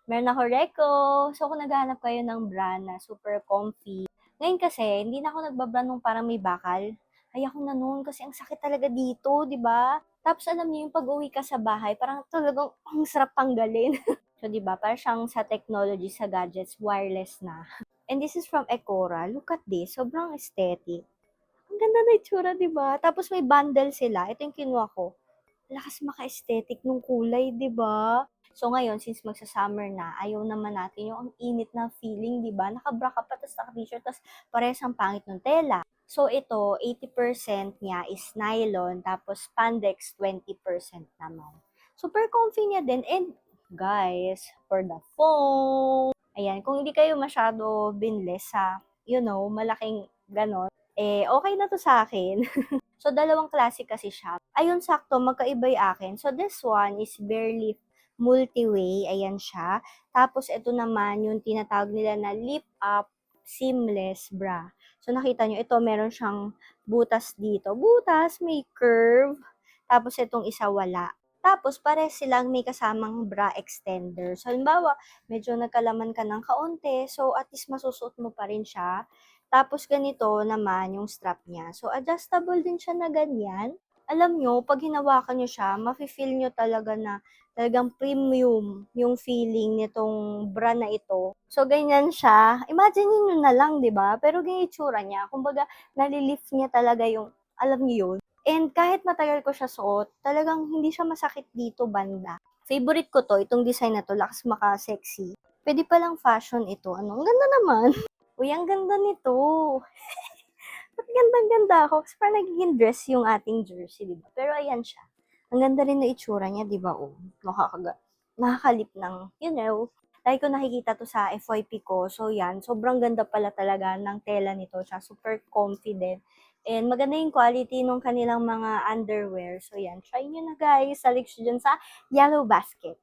Meron ako reco. So, kung naghahanap kayo ng brand na super comfy, ngayon kasi, hindi na ako nagbabrand nung parang may bakal. Ayoko na nun kasi ang sakit talaga dito, di ba? Tapos alam niyo yung pag-uwi ka sa bahay, parang talagang ang sarap tanggalin. So, di ba? Parang siyang sa technology, sa gadgets, wireless na. And this is from Ecora. Look at this. Sobrang aesthetic. Ang ganda na itsura, di ba? Tapos may bundle sila. Ito yung kinuha ko. Lakas maka-aesthetic nung kulay, 'di ba? So ngayon, since magsa-summer na, ayaw naman natin yung ang init na feeling, 'di ba? Naka-bra ka pa, tas naka-t-shirt, tas parehas ang pangit ng tela. So ito, 80% niya is nylon, tapos spandex 20% naman. Super comfy niya din. And guys, for the foam, ayan, kung hindi kayo masyado binless sa, malaking ganon, okay na to sa akin. So, dalawang klase kasi siya. Ayun, sakto, magkaiba yung akin. So, this one is barely multi-way. Ayan siya. Tapos, ito naman yung tinatawag nila na lip up seamless bra. So, nakita nyo, ito meron siyang butas dito. Butas, may curve. Tapos, itong isa wala. Tapos, pare silang may kasamang bra extender. So, halimbawa, medyo nagkalaman ka ng kaunti. So, at least masusuot mo pa rin siya. Tapos ganito naman yung strap niya. So, adjustable din siya na ganyan. Alam nyo, pag hinawakan nyo siya, mafe-feel nyo talaga na talagang premium yung feeling nitong bra na ito. So, ganyan siya. Imagine nyo na lang, di ba? Pero ganyan yung itsura niya. Kumbaga, nalilift niya talaga yung, alam niyo yun. And kahit matagal ko siya suot, talagang hindi siya masakit dito banda. Favorite ko to, itong design na to, lakas maka-sexy. Pwede palang fashion ito. Ano? Ang ganda naman. Uy, ang ganda nito. Ba't gandang-ganda ako? Kasi parang nagiging dress yung ating jersey, di ba? Pero ayan siya. Ang ganda rin na itsura niya, di ba? Oh, nakakalip ng, lagi ko nakikita to sa FYP ko. So, yan. Sobrang ganda pala talaga ng tela nito. Siya super confident. And maganda yung quality ng kanilang mga underwear. So, yan. Try nyo na, guys. Salik siya dyan sa Yellow Basket.